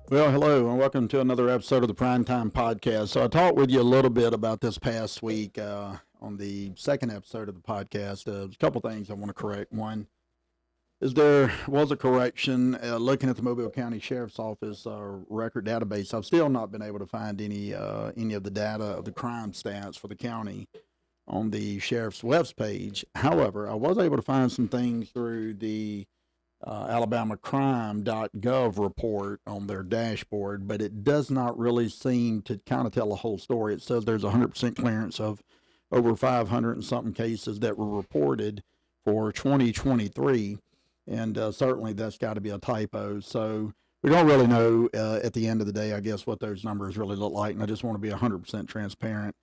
Well, hello, and welcome to another episode of the Primetime Podcast. So, I talked with you a little bit about this past week on the second episode of the podcast. There's a couple things I want to correct. One is there was a correction looking at the Mobile County Sheriff's Office record database. I've still not been able to find any of the data of the crime stats for the county on the sheriff's web's page. However, I was able to find some things through the alabamacrime.gov report on their dashboard, but it does not really seem to kind of tell the whole story. It says there's 100% clearance of over 500 and something cases that were reported for 2023, and certainly that's got to be a typo. So we don't really know at the end of the day, I guess, what those numbers really look like, and I just want to be 100% transparent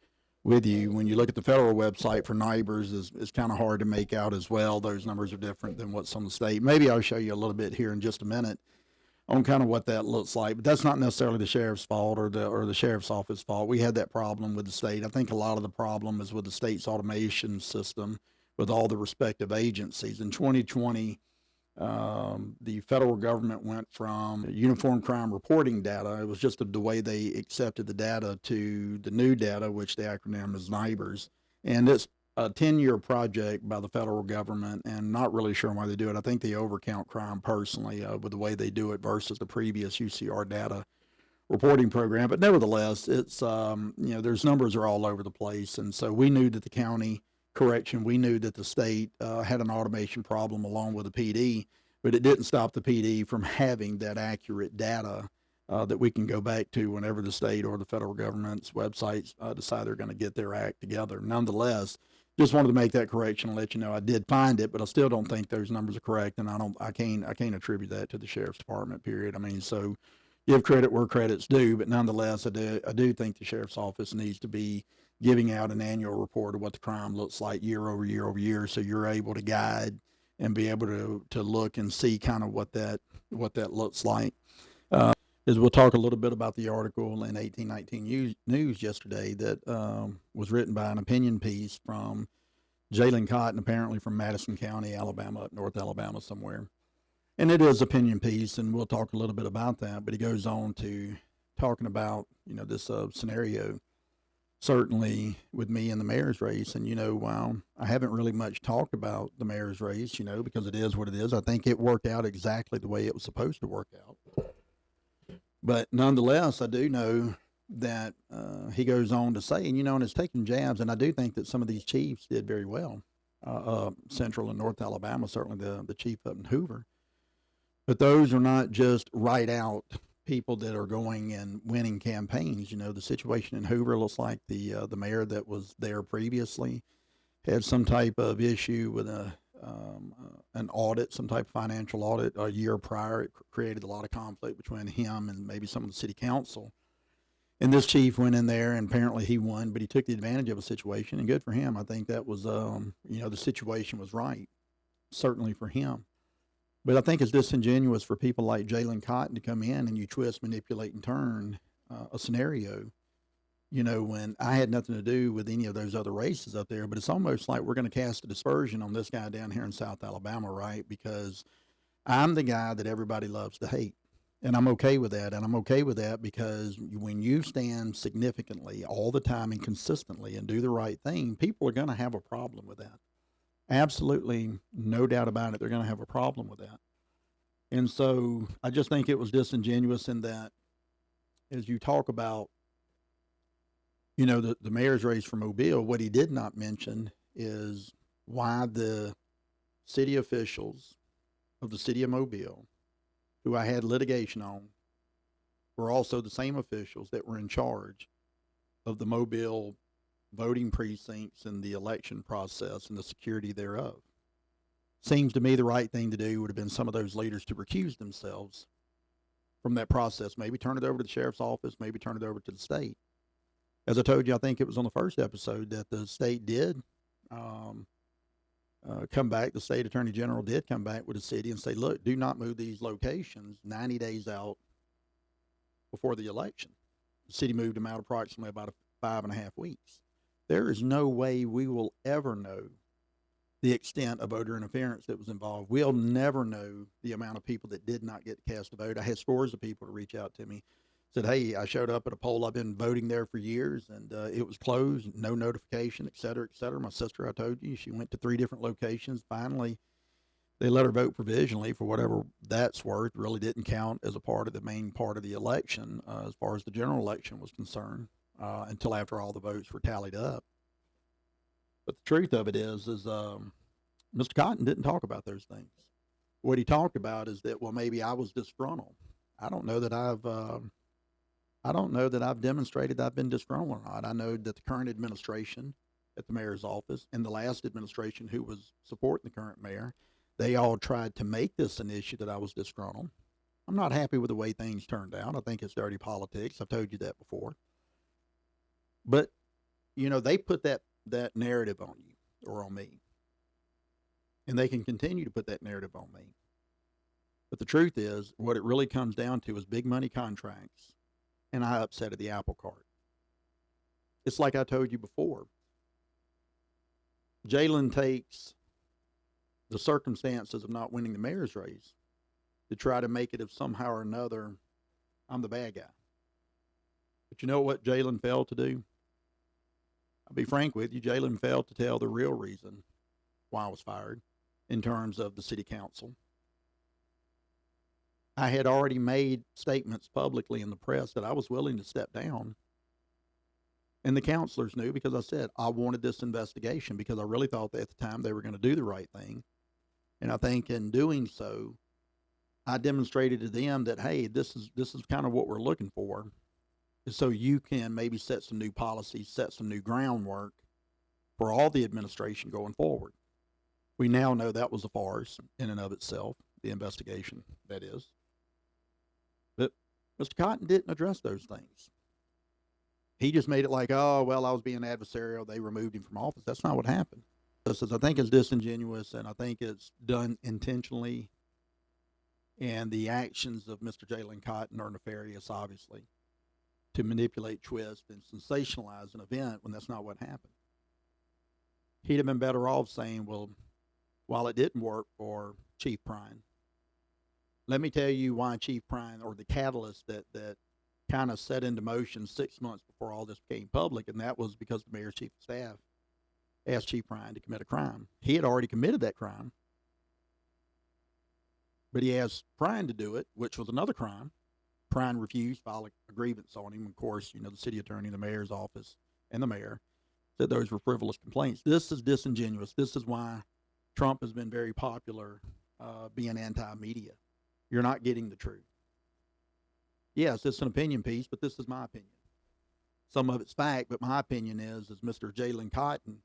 with you. When you look at the federal website for neighbors, it's kind of hard to make out as well. Those numbers are different than what's on the state. Maybe I'll show you a little bit here in just a minute on kind of what that looks like. But that's not necessarily the sheriff's fault or the sheriff's office fault. We had that problem with the state. I think a lot of the problem is with the state's automation system with all the respective agencies. In 2020, the federal government went from uniform crime reporting data, it was just the way they accepted the data, to the new data, which the acronym is NIBRS. And it's a 10-year project by the federal government, and not really sure why they do it. I think they overcount crime personally with the way they do it versus the previous UCR data reporting program. But nevertheless, it's there's numbers are all over the place, and so we knew that the county correction, we knew that the state had an automation problem along with the PD, but it didn't stop the PD from having that accurate data that we can go back to whenever the state or the federal government's websites decide they're going to get their act together. Nonetheless, just wanted to make that correction and let you know I did find it, but I still don't think those numbers are correct, and I can't attribute that to the sheriff's department. Period. I mean, so give credit where credit's due, but nonetheless, I do think the sheriff's office needs to be giving out an annual report of what the crime looks like year over year over year, so you're able to guide and be able to look and see kind of what that looks like. Is we'll talk a little bit about the article in 1819 News yesterday that was written by an opinion piece from Jalen Cotton, apparently from Madison County, Alabama, up North Alabama somewhere. And it is opinion piece, and we'll talk a little bit about that. But he goes on to talking about this scenario, certainly with me in the mayor's race. And while I haven't really much talked about the mayor's race, because it is what it is. I think it worked out exactly the way it was supposed to work out. But nonetheless, I do know that he goes on to say, and it's taking jabs, and I do think that some of these chiefs did very well. Central and North Alabama, certainly the chief up in Hoover. But those are not just right out people that are going and winning campaigns. The situation in Hoover looks like the mayor that was there previously had some type of issue with an audit, some type of financial audit a year prior. It created a lot of conflict between him and maybe some of the city council. And this chief went in there, and apparently he won, but he took the advantage of a situation, and good for him. I think that was, the situation was right, certainly for him. But I think it's disingenuous for people like Jalen Cotton to come in and you twist, manipulate, and turn a scenario, when I had nothing to do with any of those other races up there. But it's almost like we're going to cast a dispersion on this guy down here in South Alabama, right? Because I'm the guy that everybody loves to hate. And I'm okay with that. And I'm okay with that because when you stand significantly all the time and consistently and do the right thing, people are going to have a problem with that. Absolutely no doubt about it. They're going to have a problem with that. And so I just think it was disingenuous in that, as you talk about, the mayor's race for Mobile, what he did not mention is why the city officials of the city of Mobile, who I had litigation on, were also the same officials that were in charge of the Mobile voting precincts and the election process and the security thereof. Seems to me the right thing to do would have been some of those leaders to recuse themselves from that process. Maybe turn it over to the sheriff's office, maybe turn it over to the state. As I told you, I think it was on the first episode that the state did come back. The state attorney general did come back with the city and say, look, do not move these locations 90 days out before the election. The city moved them out approximately about 5.5 weeks. There is no way we will ever know the extent of voter interference that was involved. We'll never know the amount of people that did not get to cast a vote. I had scores of people to reach out to me, said, "Hey, I showed up at a poll. I've been voting there for years, and it was closed, no notification, et cetera, et cetera." My sister, I told you, she went to 3 different locations. Finally, they let her vote provisionally for whatever that's worth. Really didn't count as a part of the main part of the election as far as the general election was concerned until after all the votes were tallied up. But the truth of it is Mr. Cotton didn't talk about those things. What he talked about is that, well, maybe I was disgruntled. I don't know that I've demonstrated that I've been disgruntled or not. I know that the current administration at the mayor's office and the last administration who was supporting the current mayor, they all tried to make this an issue that I was disgruntled. I'm not happy with the way things turned out. I think it's dirty politics. I've told you that before. But, they put that narrative on you or on me. And they can continue to put that narrative on me. But the truth is, what it really comes down to is big money contracts and I upset at the apple cart. It's like I told you before. Jalen takes the circumstances of not winning the mayor's race to try to make it of somehow or another, I'm the bad guy. But you know what Jalen failed to do? I'll be frank with you, Jalen failed to tell the real reason why I was fired in terms of the city council. I had already made statements publicly in the press that I was willing to step down. And the counselors knew because I said I wanted this investigation because I really thought that at the time they were going to do the right thing. And I think in doing so, I demonstrated to them that, hey, this is kind of what we're looking for. So you can maybe set some new policies, set some new groundwork for all the administration going forward. We now know that was a farce in and of itself, the investigation, that is. But Mr. Cotton didn't address those things. He just made it like, oh, well, I was being adversarial. They removed him from office. That's not what happened. This is, I think it's disingenuous, and I think it's done intentionally. And the actions of Mr. Jalen Cotton are nefarious, obviously, to manipulate, twist, and sensationalize an event when that's not what happened. He'd have been better off saying, well, while it didn't work for Chief Prine, let me tell you why Chief Prine, or the catalyst that kind of set into motion 6 months before all this became public, and that was because the mayor's chief of staff asked Chief Prine to commit a crime. He had already committed that crime, but he asked Prine to do it, which was another crime. Prine refused, filed a grievance on him. Of course, the city attorney, the mayor's office, and the mayor said those were frivolous complaints. This is disingenuous. This is why Trump has been very popular being anti-media. You're not getting the truth. Yes, it's an opinion piece, but this is my opinion. Some of it's fact, but my opinion is Mr. Jalen Cotton,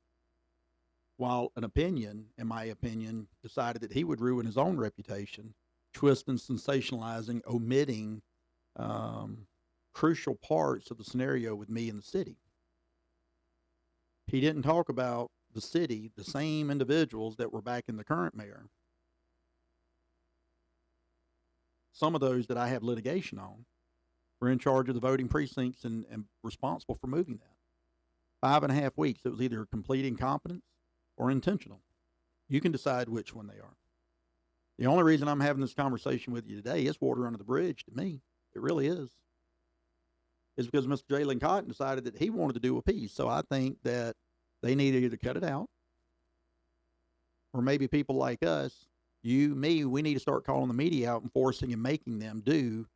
while an opinion, in my opinion, decided that he would ruin his own reputation, twisting, sensationalizing, omitting crucial parts of the scenario with me in the city. He didn't talk about the city, the same individuals that were backing the current mayor. Some of those that I have litigation on were in charge of the voting precincts and responsible for moving that. 5.5 weeks. It was either complete incompetence or intentional. You can decide which one they are. The only reason I'm having this conversation with you today is water under the bridge to me. It really is. It's because Mr. Jalen Cotton decided that he wanted to do a piece. So I think that they need to either cut it out, or maybe people like us, you, me, we need to start calling the media out and forcing and making them do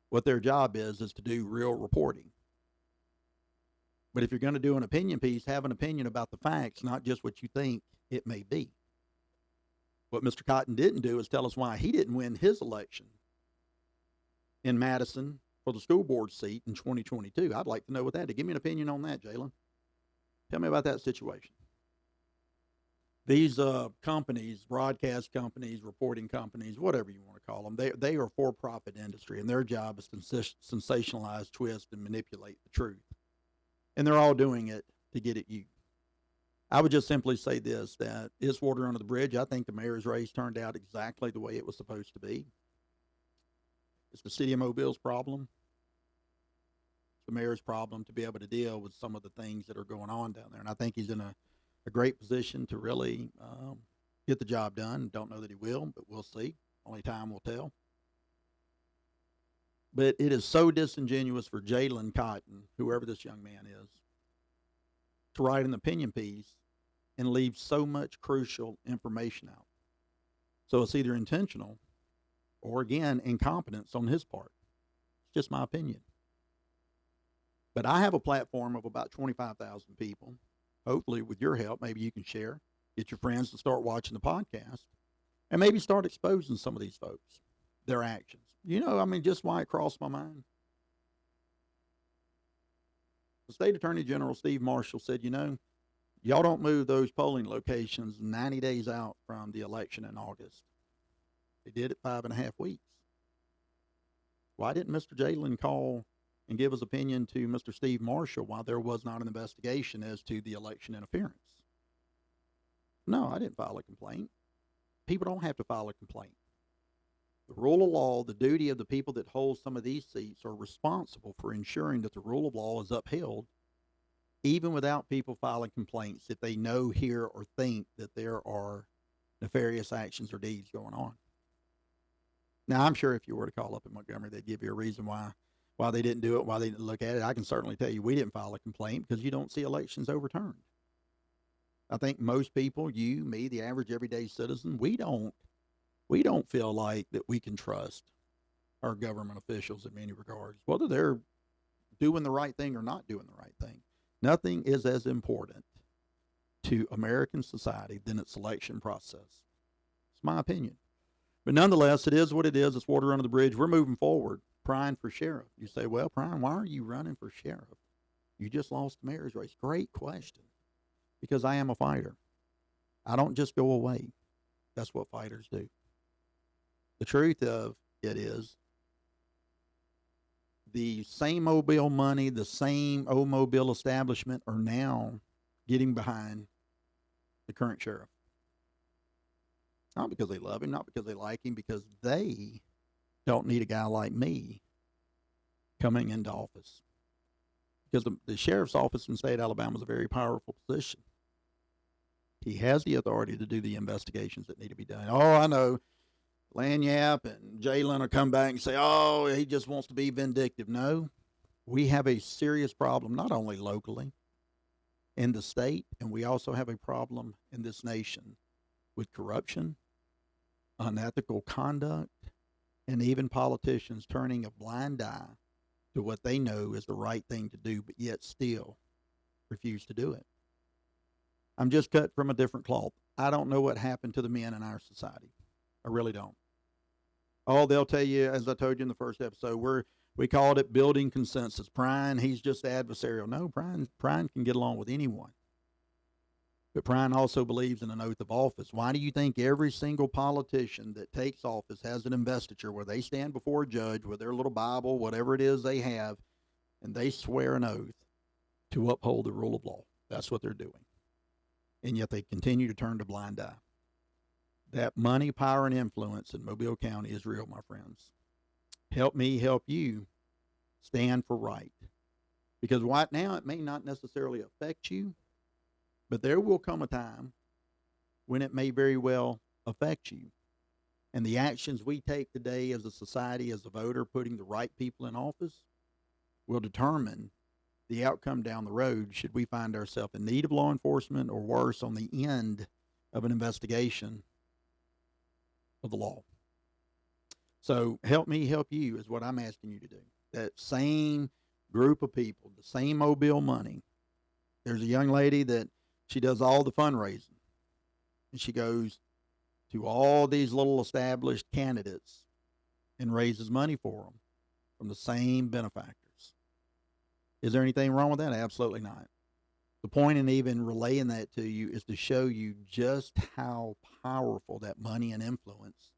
what their job is to do real reporting. But if you're going to do an opinion piece, have an opinion about the facts, not just what you think it may be. What Mr. Cotton didn't do is tell us why he didn't win his election in Madison for the school board seat in 2022. I'd like to know what that is. Give me an opinion on that, Jalen. Tell me about that situation. These companies, broadcast companies, reporting companies, whatever you want to call them, they are for-profit industry, and their job is to sensationalize, twist, and manipulate the truth. And they're all doing it to get at you. I would just simply say this, that it's water under the bridge. I think the mayor's race turned out exactly the way it was supposed to be. It's the city of Mobile's problem. It's the mayor's problem to be able to deal with some of the things that are going on down there. And I think he's in a a great position to really get the job done. Don't know that he will, but we'll see. Only time will tell. But it is so disingenuous for Jalen Cotton, whoever this young man is, to write an opinion piece and leave so much crucial information out. So it's either intentional or, again, incompetence on his part. It's just my opinion. But I have a platform of about 25,000 people. Hopefully, with your help, maybe you can share, get your friends to start watching the podcast, and maybe start exposing some of these folks, their actions. Just why it crossed my mind. The state attorney general, Steve Marshall, said, y'all don't move those polling locations 90 days out from the election in August. They did it 5.5 weeks. Why didn't Mr. Jalen call and give his opinion to Mr. Steve Marshall why there was not an investigation as to the election interference? No, I didn't file a complaint. People don't have to file a complaint. The rule of law, the duty of the people that hold some of these seats are responsible for ensuring that the rule of law is upheld, even without people filing complaints if they know, hear, or think that there are nefarious actions or deeds going on. Now, I'm sure if you were to call up in Montgomery, they'd give you a reason why they didn't do it, why they didn't look at it. I can certainly tell you we didn't file a complaint because you don't see elections overturned. I think most people, you, me, the average everyday citizen, we don't feel like that we can trust our government officials in many regards, whether they're doing the right thing or not doing the right thing. Nothing is as important to American society than its election process. It's my opinion. But nonetheless, it is what it is. It's water under the bridge. We're moving forward. Prine for sheriff. You say, well, Prine, why are you running for sheriff? You just lost the mayor's race. Great question. Because I am a fighter. I don't just go away. That's what fighters do. The truth of it is the same Mobile money, the same old Mobile establishment are now getting behind the current sheriff. Not because they love him, not because they like him, because they don't need a guy like me coming into office. Because the sheriff's office in the state of Alabama is a very powerful position. He has the authority to do the investigations that need to be done. Oh, I know. Lanyap and Jalen will come back and say, oh, he just wants to be vindictive. No, we have a serious problem, not only locally in the state, and we also have a problem in this nation with corruption, unethical conduct, and even politicians turning a blind eye to what they know is the right thing to do, but yet still refuse to do it. I'm just cut from a different cloth. I don't know what happened to the men in our society. I really don't. Oh, they'll tell you, as I told you in the first episode, we called it building consensus. Prine, he's just adversarial. No, Prine can get along with anyone. But Prine also believes in an oath of office. Why do you think every single politician that takes office has an investiture where they stand before a judge with their little Bible, whatever it is they have, and they swear an oath to uphold the rule of law? That's what they're doing. And yet they continue to turn a blind eye. That money, power, and influence in Mobile County is real, my friends. Help me help you stand for right. Because right now it may not necessarily affect you, but there will come a time when it may very well affect you. And the actions we take today as a society, as a voter, putting the right people in office, will determine the outcome down the road should we find ourselves in need of law enforcement or worse, on the end of an investigation of the law. So help me help you is what I'm asking you to do. That same group of people, the same Mobile money. There's a young lady that she does all the fundraising. And she goes to all these little established candidates and raises money for them from the same benefactors. Is there anything wrong with that? Absolutely not. The point in even relaying that to you is to show you just how powerful that money and influence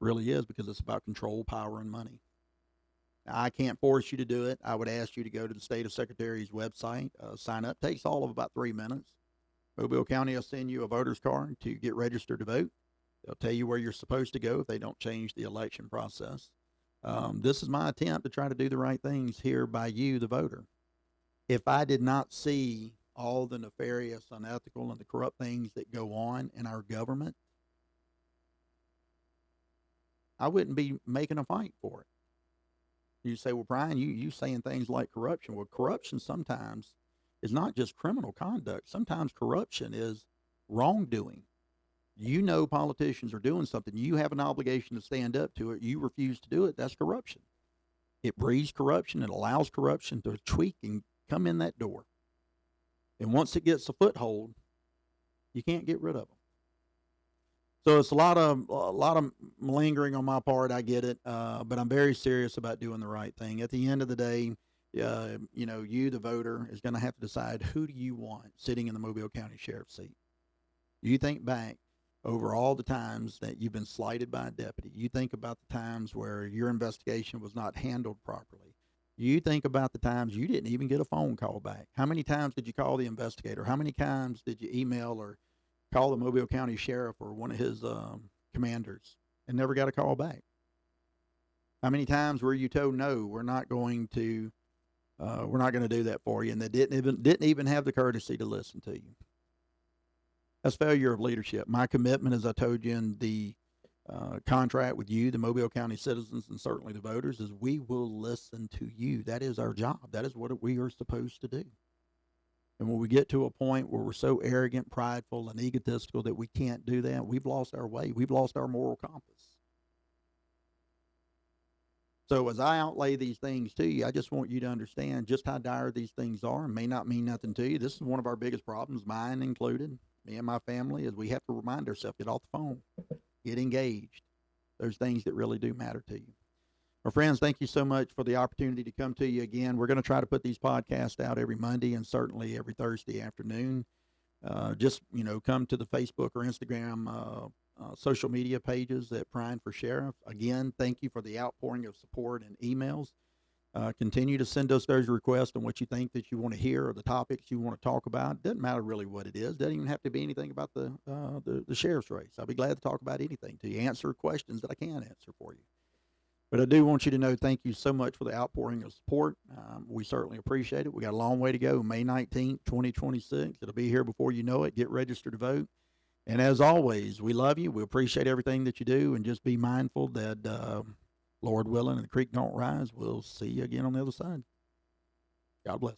really is, because it's about control, power, and money. Now, I can't force you to do it. I would ask you to go to the state of secretary's website, sign up. Takes all of about 3 minutes. Mobile County will send you a voter's card to get registered to vote. They'll tell you where you're supposed to go if they don't change the election process. This is my attempt to try to do the right things here by you, the voter. If I did not see all the nefarious, unethical, and the corrupt things that go on in our government, I wouldn't be making a fight for it. You say, well, Brian, you saying things like corruption. Well, corruption sometimes is not just criminal conduct. Sometimes corruption is wrongdoing. You know politicians are doing something. You have an obligation to stand up to it. You refuse to do it. That's corruption. It breeds corruption. It allows corruption to tweak and come in that door. And once it gets a foothold, you can't get rid of them. So it's a lot of lingering on my part. I get it, but I'm very serious about doing the right thing. At the end of the day, you, the voter, is going to have to decide who do you want sitting in the Mobile County Sheriff's seat. You think back over all the times that you've been slighted by a deputy. You think about the times where your investigation was not handled properly. You think about the times you didn't even get a phone call back. How many times did you call the investigator? How many times did you email or call the Mobile County Sheriff or one of his commanders and never got a call back? How many times were you told, no, we're not going to do that for you, and they didn't even have the courtesy to listen to you? That's failure of leadership. My commitment, as I told you in the contract with you, the Mobile County citizens, and certainly the voters, is we will listen to you. That is our job. That is what we are supposed to do. And when we get to a point where we're so arrogant, prideful, and egotistical that we can't do that, we've lost our way. We've lost our moral compass. So as I outlay these things to you, I just want you to understand just how dire these things are. It may not mean nothing to you. This is one of our biggest problems, mine included, me and my family, is we have to remind ourselves, get off the phone, get engaged. There's things that really do matter to you. Well, friends, thank you so much for the opportunity to come to you again. We're going to try to put these podcasts out every Monday and certainly every Thursday afternoon. Just come to the Facebook or Instagram social media pages at Prime for Sheriff. Again, thank you for the outpouring of support and emails. Continue to send us those requests on what you think that you want to hear or the topics you want to talk about. Doesn't matter really what it is. Doesn't even have to be anything about the sheriff's race. I'll be glad to talk about anything to you, answer questions that I can answer for you. But I do want you to know, thank you so much for the outpouring of support. We certainly appreciate it. We got a long way to go. May 19th, 2026. It'll be here before you know it. Get registered to vote. And as always, we love you. We appreciate everything that you do. And just be mindful that, Lord willing, and the creek don't rise. We'll see you again on the other side. God bless.